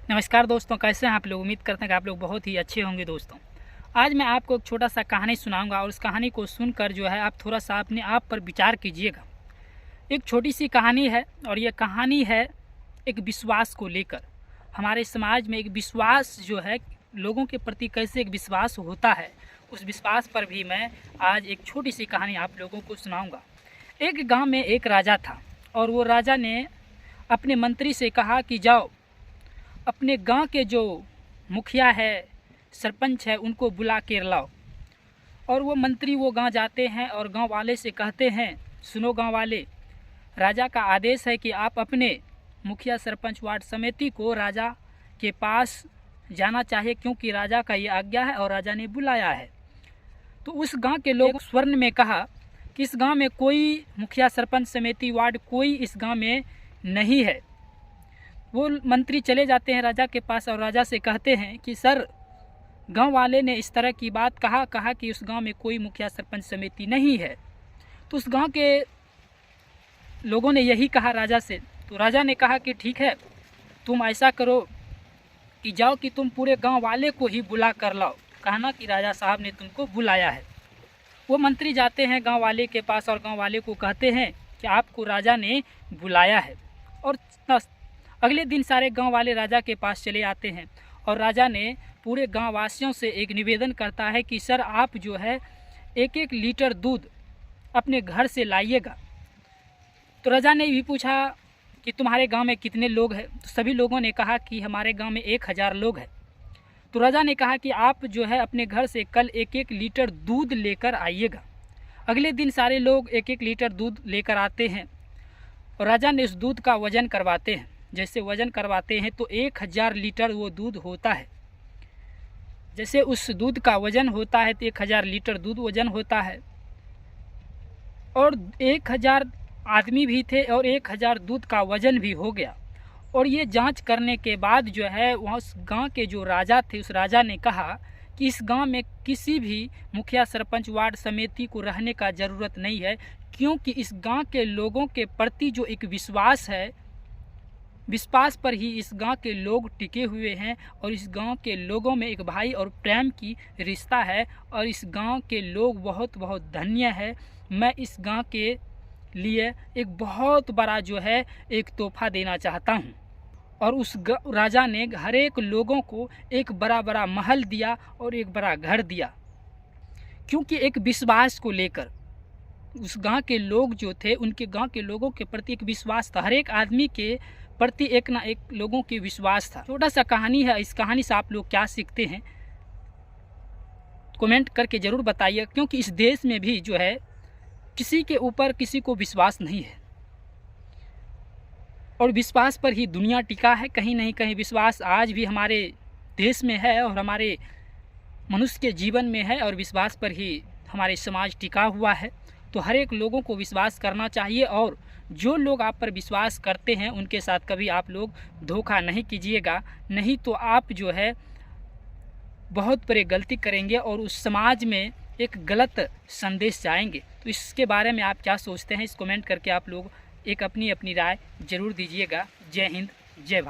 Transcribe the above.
नमस्कार दोस्तों, कैसे हैं आप लोग। उम्मीद करते हैं कि आप लोग बहुत ही अच्छे होंगे। दोस्तों, आज मैं आपको एक छोटा सा कहानी सुनाऊंगा और उस कहानी को सुनकर जो है आप थोड़ा सा अपने आप पर विचार कीजिएगा। एक छोटी सी कहानी है और यह कहानी है एक विश्वास को लेकर। हमारे समाज में एक विश्वास जो है, लोगों के प्रति कैसे एक विश्वास होता है, उस विश्वास पर भी मैं आज एक छोटी सी कहानी आप लोगों को सुनाऊँगा। एक गाँव में एक राजा था और वो राजा ने अपने मंत्री से कहा कि जाओ अपने गांव के जो मुखिया है, सरपंच है, उनको बुला के लाओ। और वो मंत्री वो गांव जाते हैं और गांव वाले से कहते हैं, सुनो गांव वाले, राजा का आदेश है कि आप अपने मुखिया, सरपंच, वार्ड समिति को राजा के पास जाना चाहिए, क्योंकि राजा का ये आज्ञा है और राजा ने बुलाया है। तो उस गांव के लोग स्वर्ण में कहा कि इस गांव में कोई मुखिया, सरपंच, समिति, वार्ड कोई इस गांव में नहीं है। वो मंत्री चले जाते हैं राजा के पास और राजा से कहते हैं कि सर, गांव वाले ने इस तरह की बात कहा कि उस गांव में कोई मुखिया, सरपंच, समिति नहीं है। तो उस गांव के लोगों ने यही कहा राजा से। तो राजा ने कहा कि ठीक है, तुम ऐसा करो कि जाओ कि तुम पूरे गांव वाले को ही बुला कर लाओ, कहना कि राजा साहब ने तुमको बुलाया है। वो मंत्री जाते हैं गांव वाले के पास और गांव वाले को कहते हैं कि आपको राजा ने बुलाया है। और अगले दिन सारे गांव वाले राजा के पास चले आते हैं और राजा ने पूरे गांव वासियों से एक निवेदन करता है कि सर, आप जो है 1-1 लीटर दूध अपने घर से लाइएगा। तो राजा ने भी पूछा कि तुम्हारे गांव में कितने लोग हैं। तो सभी लोगों ने कहा कि हमारे गांव में 1000 लोग हैं। तो राजा ने कहा कि आप जो है अपने घर से कल 1-1 लीटर दूध लेकर आइएगा। अगले दिन सारे लोग 1-1 लीटर दूध लेकर आते हैं और राजा ने उस दूध का वजन करवाते हैं। जैसे वजन करवाते हैं तो 1000 लीटर वो दूध होता है। जैसे उस दूध का वजन होता है तो 1000 लीटर दूध वजन होता है। और 1000 आदमी भी थे और 1000 दूध का वजन भी हो गया। और ये जांच करने के बाद जो है वहाँ उस गांव के जो राजा थे, उस राजा ने कहा कि इस गांव में किसी भी मुखिया, सरपंच, वार्ड समिति को रहने का ज़रूरत नहीं है, क्योंकि इस गांव के लोगों के प्रति जो एक विश्वास है, विश्वास पर ही इस गांव के लोग टिके हुए हैं। और इस गांव के लोगों में एक भाई और प्रेम की रिश्ता है और इस गांव के लोग बहुत बहुत धन्य है। मैं इस गांव के लिए एक बहुत बड़ा जो है एक तोहफा देना चाहता हूं। और उस राजा ने हर एक लोगों को एक बड़ा बड़ा महल दिया और एक बड़ा घर दिया, क्योंकि एक विश्वास को लेकर उस गांव के लोग जो थे, उनके गांव के लोगों के प्रति एक विश्वास था। हर एक आदमी के प्रति एक ना एक लोगों के विश्वास था। छोटा सा कहानी है, इस कहानी से आप लोग क्या सीखते हैं कमेंट करके ज़रूर बताइए, क्योंकि इस देश में भी जो है किसी के ऊपर किसी को विश्वास नहीं है और विश्वास पर ही दुनिया टिका है। कहीं नहीं कहीं विश्वास आज भी हमारे देश में है और हमारे मनुष्य के जीवन में है और विश्वास पर ही हमारे समाज टिका हुआ है। तो हर एक लोगों को विश्वास करना चाहिए और जो लोग आप पर विश्वास करते हैं उनके साथ कभी आप लोग धोखा नहीं कीजिएगा, नहीं तो आप जो है बहुत बड़ी गलती करेंगे और उस समाज में एक गलत संदेश जाएंगे। तो इसके बारे में आप क्या सोचते हैं, इस कमेंट करके आप लोग एक अपनी अपनी राय ज़रूर दीजिएगा। जय हिंद, जय भारत।